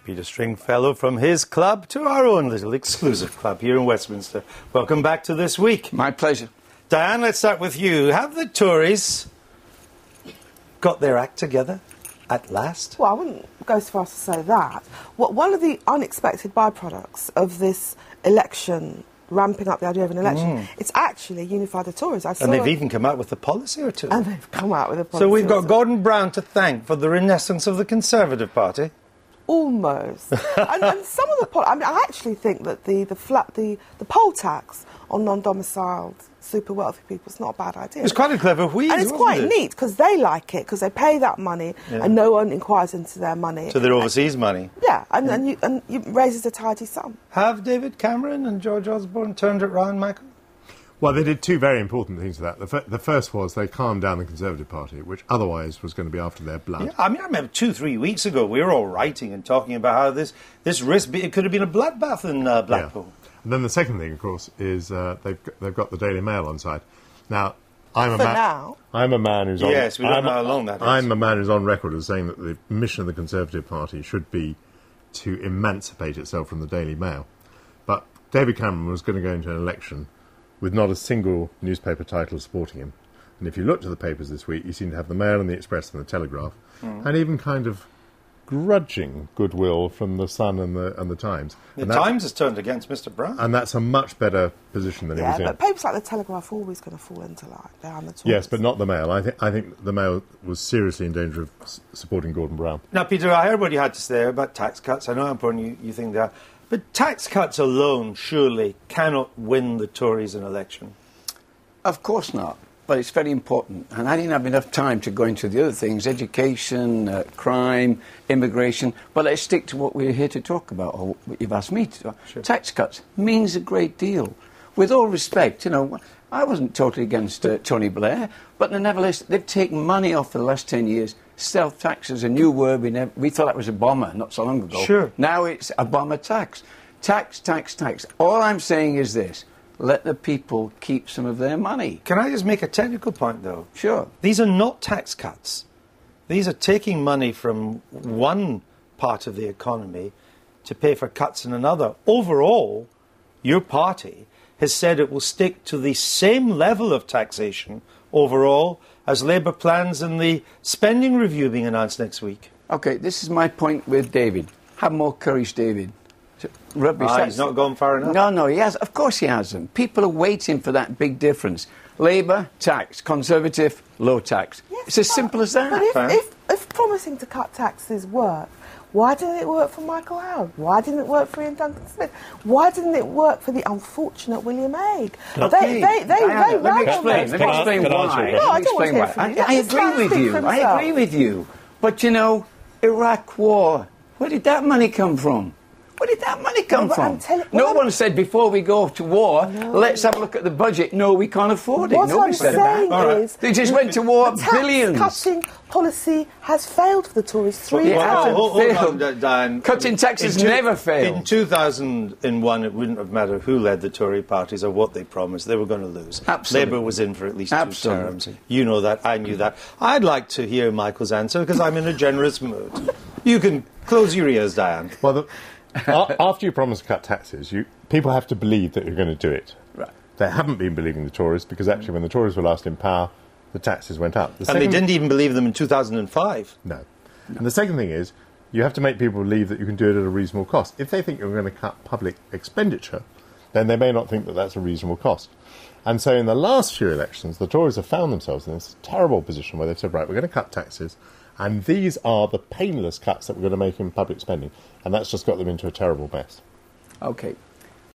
Peter Stringfellow from his club to our own little exclusive club here in Westminster. Welcome back to This Week. My pleasure. Diane, let's start with you. Have the Tories got their act together at last? Well, I wouldn't go so far as to say that. One of the unexpected byproducts of this election, ramping up the idea of an election, it's actually unified the Tories. And they've even come out with a policy or two. And they've come out with a policy. So we've got Gordon Brown to thank for the renaissance of the Conservative Party. Almost. and some of the... I actually think that the poll tax on non-domiciled super wealthy people is not a bad idea. It's quite a clever wheeze, and it's quite neat because they like it because they pay that money and no one inquires into their money. So their overseas money. Yeah, and you raises a tidy sum. Have David Cameron and George Osborne turned it round, Michael? Well, they did two very important things to that. The first was they calmed down the Conservative Party, which otherwise was going to be after their blood. Yeah, I remember 2-3 weeks ago we were all writing and talking about how this risk, it could have been a bloodbath in Blackpool. Yeah. And then the second thing, of course, is they've got the Daily Mail on side. Now, I'm a man who's on... Yes, we don't know how long that is. I'm a man who's on record as saying that the mission of the Conservative Party should be to emancipate itself from the Daily Mail. But David Cameron was going to go into an election with not a single newspaper title supporting him. And if you looked at the papers this week, you seem to have the Mail and the Express and the Telegraph, and even kind of grudging goodwill from the Sun and the Times. The Times has turned against Mr. Brown. And that's a much better position than he was in. Yeah, but papers like the Telegraph are always going to fall into like down the Tories. Yes, but not the Mail. I think the Mail was seriously in danger of supporting Gordon Brown. Now, Peter, I heard what you had to say about tax cuts. I know how important you think they are. But tax cuts alone surely cannot win the Tories an election. Of course not, but it's very important. And I didn't have enough time to go into the other things, education, crime, immigration. But let's stick to what we're here to talk about, or what you've asked me to talk. Sure. Tax cuts means a great deal. With all respect, I wasn't totally against Tony Blair, but nevertheless, they've taken money off for the last 10 years. Stealth tax is a new word. We thought that was a bomber not so long ago. Sure. Now it's a bomber tax. Tax, tax, tax. All I'm saying is this. Let the people keep some of their money. Can I just make a technical point, though? Sure. These are not tax cuts. These are taking money from one part of the economy to pay for cuts in another. Overall, your party has said it will stick to the same level of taxation overall as Labour plans in the spending review being announced next week. OK, this is my point with David. Have more courage, David. Rubbish. He's not gone far enough. No, he has. Of course he hasn't. People are waiting for that big difference. Labour, tax. Conservative, low tax. Yes, it's as simple as that. But if promising to cut taxes work, why didn't it work for Michael Howard? Why didn't it work for Ian Duncan Smith? Why didn't it work for the unfortunate William Hague? Okay. Let me explain why. No, I don't want to hear from you. I agree with you. But, Iraq war, where did that money come from? Where did that money come from? No one said before we go to war, let's have a look at the budget. No, we can't afford it. Nobody said that. They just went to war billions. Cutting policy has failed for the Tories 3 times. Hold on, Diane. Cutting taxes never failed. In 2001, it wouldn't have mattered who led the Tory parties or what they promised. They were going to lose. Absolutely. Labour was in for at least 2 terms. You know that. I knew that. I'd like to hear Michael's answer because I'm in a generous mood. You can close your ears, Diane. Well, after you promise to cut taxes, people have to believe that you're going to do it. Right. They haven't been believing the Tories because actually when the Tories were last in power, the taxes went up. And they didn't even believe them in 2005. No. And the second thing is, you have to make people believe that you can do it at a reasonable cost. If they think you're going to cut public expenditure, then they may not think that that's a reasonable cost. And so in the last few elections, the Tories have found themselves in this terrible position where they've said, right, we're going to cut taxes, and these are the painless cuts that we're going to make in public spending. And that's just got them into a terrible mess. OK,